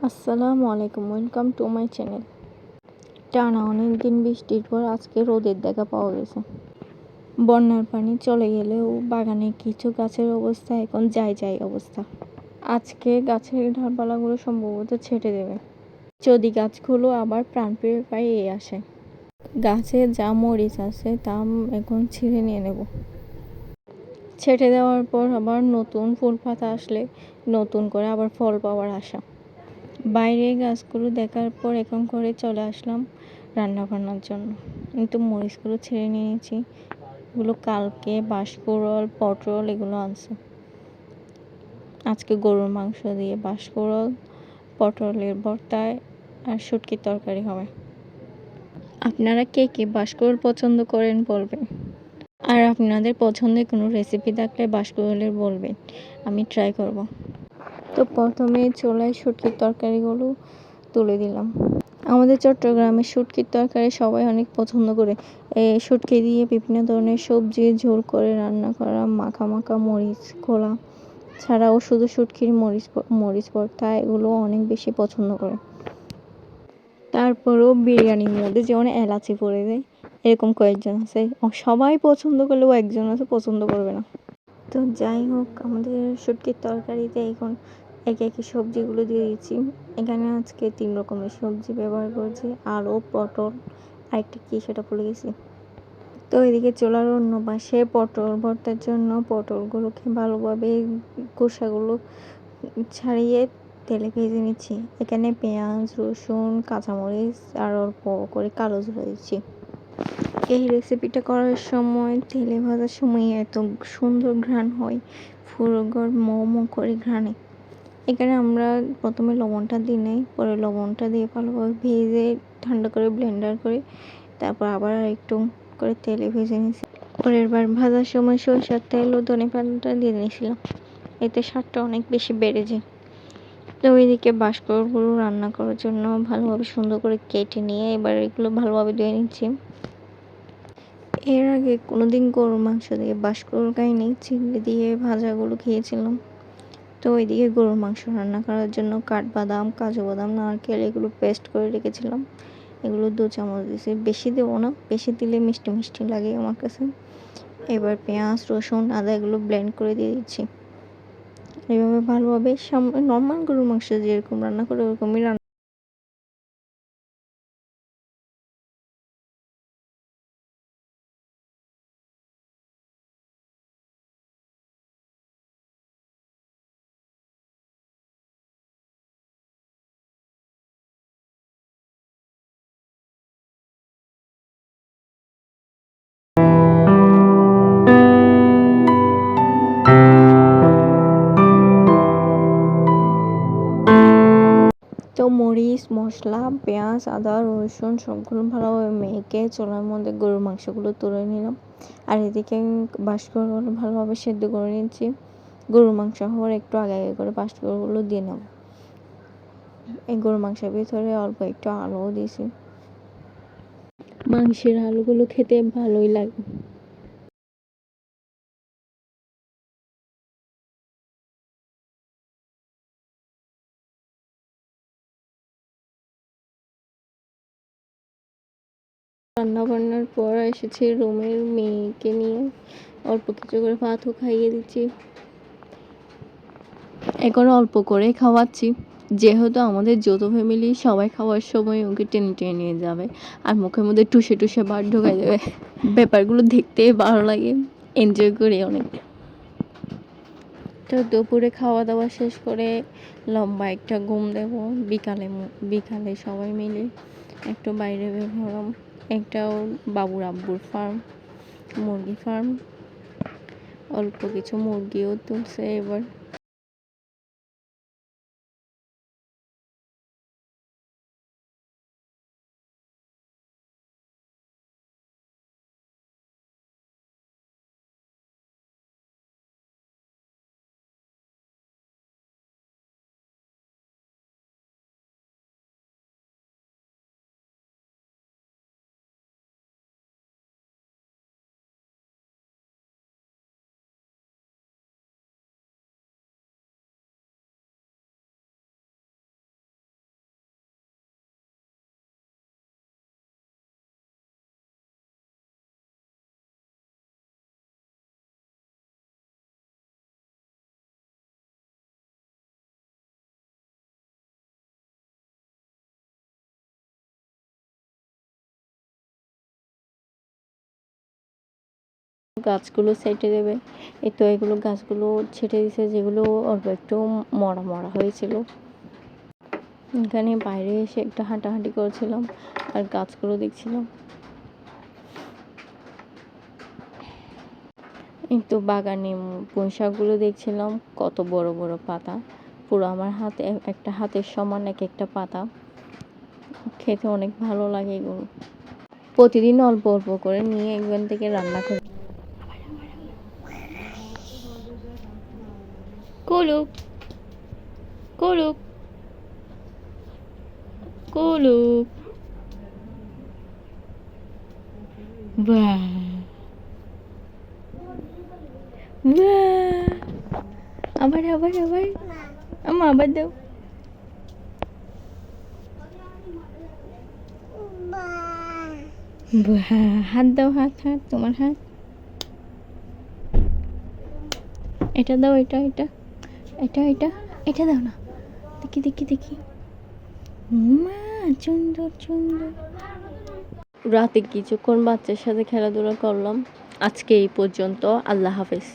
আসসালামু আলাইকুম, welcome to my channel. টানা অনেক দিন বৃষ্টির পর আজকে রোদের দেখা পাওয়া গেছে। বন্যার পানি চলে গেলেও বাগানে কিছু গাছের অবস্থা এখন যাই অবস্থা। আজকে গাছের ডালপালাগুলো সম্ভবত ছেটে দেবে, যদি গাছগুলো আবার প্রাণ ফিরে পায় এই আসে। গাছে যা মরিচ আছে তা এখন ছিঁড়ে নিয়ে নেব। ছেটে দেওয়ার পর আবার নতুন ফুল পাতা আসলে নতুন করে আবার ফল পাওয়ার আশা। বাইরে গাছগুলো দেখার পর এখন করে চলে আসলাম রান্না বান্নার জন্য। কিন্তু মরিচগুলো ছেড়ে নিয়েছি, এগুলো কালকে বাঁশকুড়ল পটল এগুলো আনছে। আজকে গরুর মাংস দিয়ে বাঁশকুড়ল পটলের ভর্তায় আর শুটকির তরকারি হবে। আপনারা কে কে বাঁশকুড়ল পছন্দ করেন বলবেন, আর আপনাদের পছন্দের কোনো রেসিপি থাকলে বাঁশকুড়লের বলবেন, আমি ট্রাই করব। তো প্রথমে চুলায় শুটকির তরকারিগুলো তুলে দিলাম। আমাদের চট্টগ্রামে শুটকির তরকারি সবাই অনেক পছন্দ করে। এই শুটকি দিয়ে বিভিন্ন ধরনের সবজি ঝোল করে রান্না করা, মাখা মরিচ খোলা ছাড়াও শুধু শুটকির মরিচ ভর্তা এগুলো অনেক বেশি পছন্দ করে। তারপরেও বিরিয়ানির মধ্যে যেমন এলাচি পড়ে যায়, এরকম কয়েকজন আছে সবাই পছন্দ করলেও একজন আছে পছন্দ করবে না। তো যাই হোক, আমাদের শুটকির তরকারিতে এখন একে সবজিগুলো দিয়ে দিচ্ছি। এখানে আজকে 3 রকমের সবজি ব্যবহার করেছি, আলু, পটল আর একটা কি সেটা ভুলে গেছি। তো এদিকে চুলার অন্য পাশে পটল ভর্তার জন্য পটলগুলোকে ভালোভাবে খোসাগুলো ছাড়িয়ে তেলে ভেজে নিচ্ছি। এখানে পেঁয়াজ, রসুন, কাঁচামরিচ আর অল্প করে কালো জিরা দিচ্ছি। এই রেসিপিটা করার সময় তেলে ভাজার সময় এত সুন্দর ঘ্রাণ হয়, পুরো ঘর মো করে ঘ্রাণে। এখানে আমরা প্রথমে লবণটা দিই নাই, পরে লবণটা দিয়ে ভালোভাবে ভেজে ঠান্ডা করে ব্লেন্ডার করে তারপর আবার একটু করে তেলে ভেজে নিয়েছি। পরের বার ভাজার সময় সরষের তেল ও ধনে পাতাটা দিয়ে নিয়েছিলাম, এতে স্বাদটা অনেক বেশি বেড়ে যায়। তো ওইদিকে বাঁশকুড়লগুলো রান্না করার জন্য ভালোভাবে সুন্দর করে কেটে নিয়ে এবার এগুলো ভালোভাবে ধুয়ে নিচ্ছি। এর আগে কোনোদিন গরুর মাংস দিয়ে বাঁশকুড়ল খাইনি, চিংড়ি দিয়ে ভাজাগুলো খেয়েছিলাম। তো ওইদিকে গরুর মাংস রান্না করার জন্য কাঠবাদাম, কাজু বাদাম, নারকেল এগুলো পেস্ট করে রেখেছিলাম। এগুলো 2 চামচ দিয়েছি, বেশি দেবো না, বেশি দিলে মিষ্টি লাগে আমার কাছে। এবার পেঁয়াজ, রসুন, আদা এগুলো ব্লেন্ড করে দিয়ে দিচ্ছি। এইভাবে ভালোভাবে নর্মাল গরুর মাংস যেরকম রান্না করে ওরকমই রান্না। তো মরিচ, মশলা, পেঁয়াজ, আদা, রসুন সবগুলো ভালোভাবে মেখে চুলার মধ্যে গরুর মাংসগুলো তুলে নিলাম। আর এদিকে বাঁশকুড়লগুলো ভালোভাবে সেদ্ধ করে নিচ্ছি। গরুর মাংস হওয়ার একটু আগে করে বাঁশকুড়লগুলো দিয়ে নেব। এই গরুর মাংসের ভিতরে অল্প একটু আলুও দিয়েছি। মাংসের আলুগুলো খেতে ভালোই লাগে। রান্না বান্নার পর এসেছি রুমের মেয়েকে নিয়ে, অল্প কিছু করে ভাতও খাইয়ে দিচ্ছি। এখন অল্প করে খাওয়াচ্ছি, যেহেতু আমাদের যৌথ ফ্যামিলি, সবাই খাওয়ার সময় ওকে টেনে নিয়ে যাবে আর মুখের মধ্যে টুসে ভাত ঢোকাই দেবে। ব্যাপারগুলো দেখতে ভালো লাগে, এনজয় করি অনেক। তো দুপুরে খাওয়া দাওয়া শেষ করে লম্বা একটা ঘুম দেব। বিকালে সবাই মিলে একটু বাইরে বের হলাম। একটা বাবুর আব্বুর ফার্ম, মুরগি ফার্ম, অল্প কিছু মুরগিও তুলছে এবার। গাছগুলো ছেঁটে দেবে। এই তো এগুলো গাছগুলো ছেঁটে দিছে, যেগুলো অল্প একটু মরা মরা হয়েছিল। এখানে বাইরে এসে একটু হাঁটাহাঁটি করছিলাম আর গাছগুলো দেখছিলাম। এই তো বাগানে পুঁই শাকগুলো দেখছিলাম, কত বড় বড় পাতা, পুরো আমার হাতে একটা হাতের সমান এক একটা পাতা। খেতে অনেক ভালো লাগে এগুলো। প্রতিদিন অল্প অল্প করে নিয়ে এখান থেকে রান্না করি। কুলুক কুলুক কুলুক, বাহ বাহ, আবার আবার আবার আবার দাও। বাহ, হাত দাও, হাত হাত, তোমার হাত। এটা দাও, এটা এটা এটা এটা এটা দাও না, দেখি দেখি দেখি। মা, সুন্দর সুন্দর। রাতে কিছুক্ষণ বাচ্চার সাথে খেলাধুলা করলাম। আজকে এই পর্যন্ত। আল্লাহ হাফেজ।